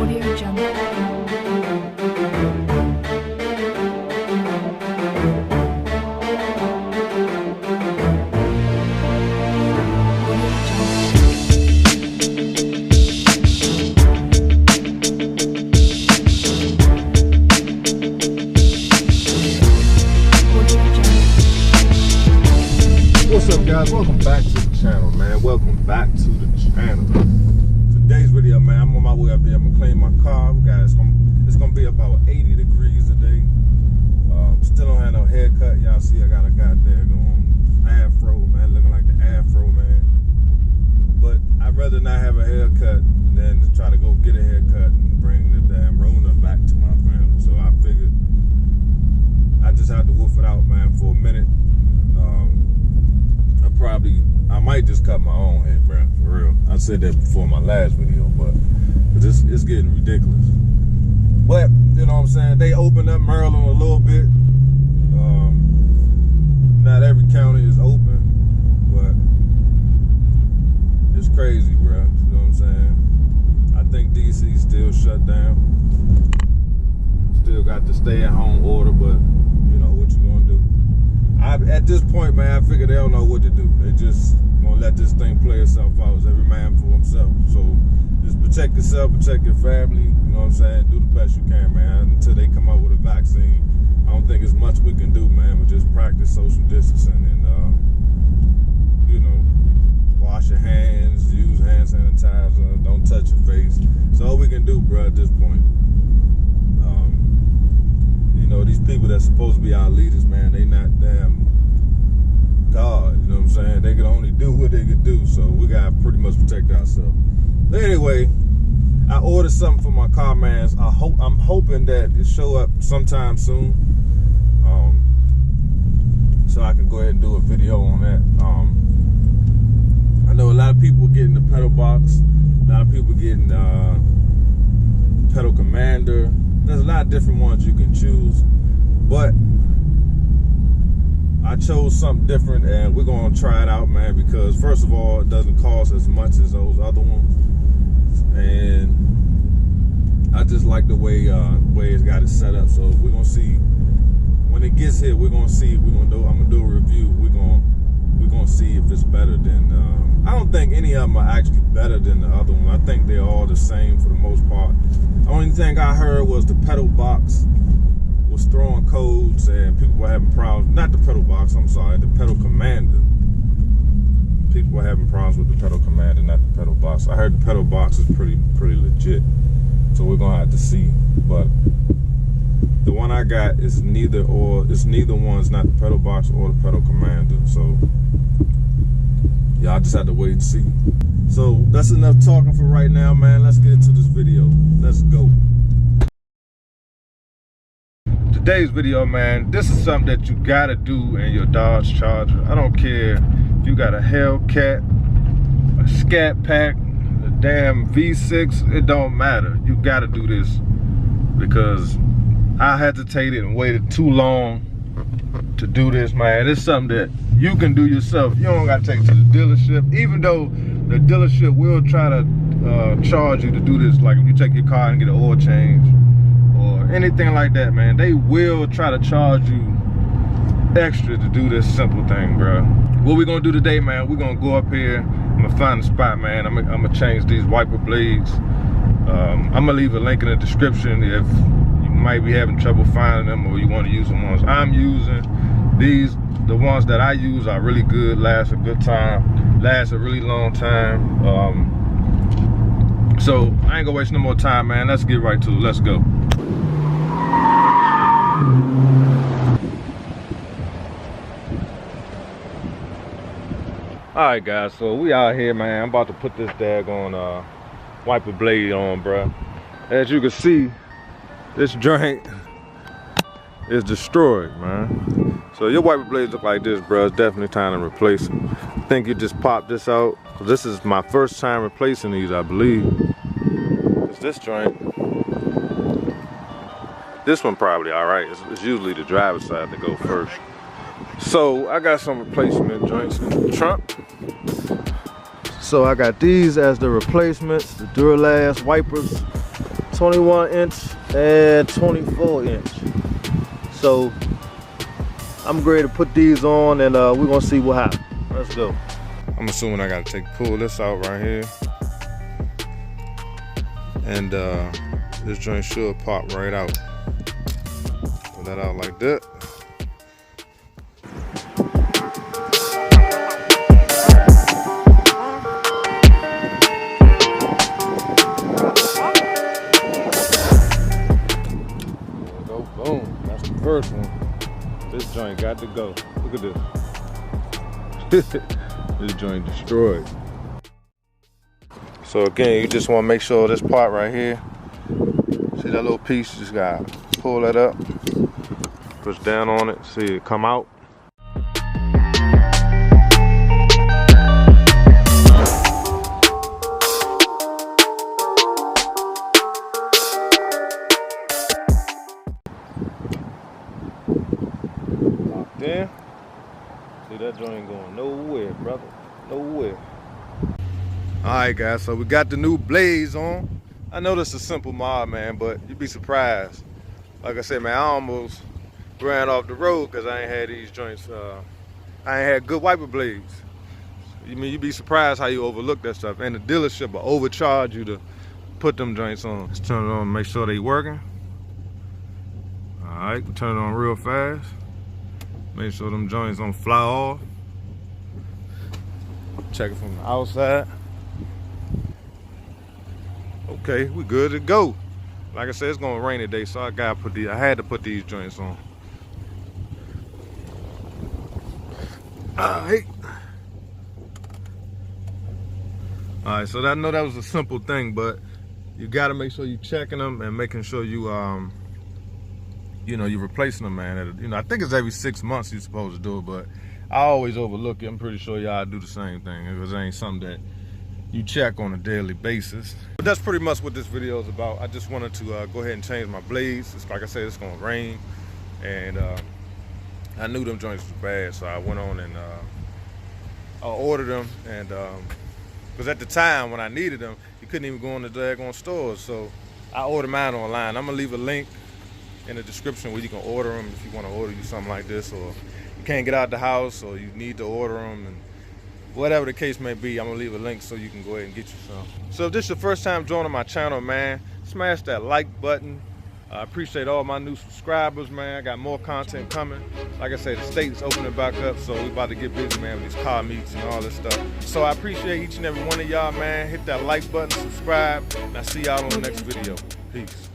Audio Jungle. What's up, guys? Welcome back to the channel, man. Welcome back to the channel. Today's video, man, I'm on my way up here. I'm gonna clean my car. It's gonna be about 80 degrees today. Still don't have no haircut. Y'all see I got a goddamn afro, man, looking like the afro, man. But I'd rather not have a haircut than to try to go get a haircut and bring the damn Rona back to my family. So I figured I just had to wolf it out, man, for a minute. I might just cut my own hair, bro, for real. I said that before my last video, but it's getting ridiculous. But, you know what I'm saying, they opened up Maryland a little bit. Not every county is open, but it's crazy, bro, you know what I'm saying? I think DC still shut down. Still got the stay-at-home order, but, you know, what you gonna do? At this point, man, I figure they don't know what to do. They just gonna let this thing play itself out. It's every man for himself. So just protect yourself, protect your family. You know what I'm saying? Do the best you can, man. Until they come up with a vaccine, I don't think there's much we can do, man. But just practice social distancing and, you know, wash your hands, use hand sanitizer, don't touch your face. That's all we can do, bro, at this point. You know, these people that's supposed to be our leaders, man, they not damn God, you know what I'm saying? They can only do what they can do, so we gotta pretty much protect ourselves. But anyway, I ordered something for my car, man. I'm hoping that it show up sometime soon, so I can go ahead and do a video on that. I know a lot of people getting the pedal box, a lot of people getting pedal commander. There's a lot of different ones you can choose, but I chose something different, and we're gonna try it out, man, because first of all, it doesn't cost as much as those other ones, and I just like the way it's got it set up. So we're gonna see when it gets here. We're gonna see. I'm gonna do a review. We're gonna see if it's better than. I don't think any of them are actually better than the other one. I think they're all the same for the most part. The only thing I heard was the pedal box was throwing codes and people were having problems. Not the pedal box, I'm sorry, the pedal commander. People were having problems with the pedal commander, not the pedal box. I heard the pedal box is pretty legit. So we're gonna have to see. But the one I got is neither one's not the pedal box or the pedal commander. So y'all just have to wait and see. So that's enough talking for right now, man. Let's get into this video. Let's go. Today's video, man, this is something that you gotta do in your Dodge Charger. I don't care if you got a Hellcat, a Scat Pack, a damn V6, it don't matter. You gotta do this because I hesitated and waited too long to do this, man. It's something that you can do yourself. You don't gotta take it to the dealership, even though the dealership will try to charge you to do this. Like if you take your car and get an oil change or anything like that, man, they will try to charge you extra to do this simple thing, bro. What we gonna do today, man, we're gonna go up here. I'm gonna find a spot, man. I'm gonna change these wiper blades. I'm gonna leave a link in the description if you might be having trouble finding them or you want to use the ones I'm using. The ones that I use are really good, last a good time, last a really long time. So I ain't gonna waste no more time, man. Let's get right to it. Let's go. All right, guys, so we out here, man. I'm about to put this daggone wiper blade on, bro. As you can see, this joint is destroyed, man. So your wiper blades look like this, bro. It's definitely time to replace them. I think you just pop this out. This is my first time replacing these, I believe. It's this joint. This one probably all right. It's usually the driver's side that go first. So I got some replacement joints in the trunk. So I got these as the replacements, the Duralast wipers. 21 inch and 24 inch. So I'm ready to put these on, and we're gonna see what happens. Let's go. I'm assuming I gotta pull this out right here, and this joint should pop right out. Pull that out like that. There we go, boom. That's the first one. This joint got to go. Look at this. This joint destroyed. So again, you just want to make sure this part right here, see that little piece, you just gotta pull that up, push down on it, see it come out. Locked in. See, that joint ain't going nowhere, brother. Nowhere. Alright guys, so we got the new blades on. I know this is a simple mod, man, but you'd be surprised. Like I said, man, I almost ran off the road because I ain't had these joints. I ain't had good wiper blades. You'd be surprised how you overlook that stuff. And the dealership will overcharge you to put them joints on. Let's turn it on and make sure they working. Alright, we'll turn it on real fast. Make sure them joints don't fly off. Check it from the outside. Okay, we good to go. Like I said, it's gonna rain today, so I had to put these joints on. Alright. Alright, so I know that was a simple thing, but you gotta make sure you checking them and making sure you you're replacing them, man. I think it's every 6 months you're supposed to do it, but I always overlook it. I'm pretty sure y'all do the same thing because it ain't something that you check on a daily basis. But that's pretty much what this video is about. I just wanted to go ahead and change my blades. It's like I said, it's gonna rain, and I knew them joints was bad, so I went on and I ordered them, and because at the time when I needed them, you couldn't even go in the daggone stores, so I ordered mine online. I'm gonna leave a link in the description where you can order them if you want to order you something like this, or you can't get out the house, or you need to order them, and whatever the case may be, I'm gonna leave a link so you can go ahead and get you some. So if this is your first time joining my channel, man, smash that like button. I appreciate all my new subscribers, man. I got more content coming. Like I said, the state's opening back up, so we about to get busy, man, with these car meets and all this stuff. So I appreciate each and every one of y'all, man. Hit that like button, subscribe, and I'll see y'all on the next video. Peace.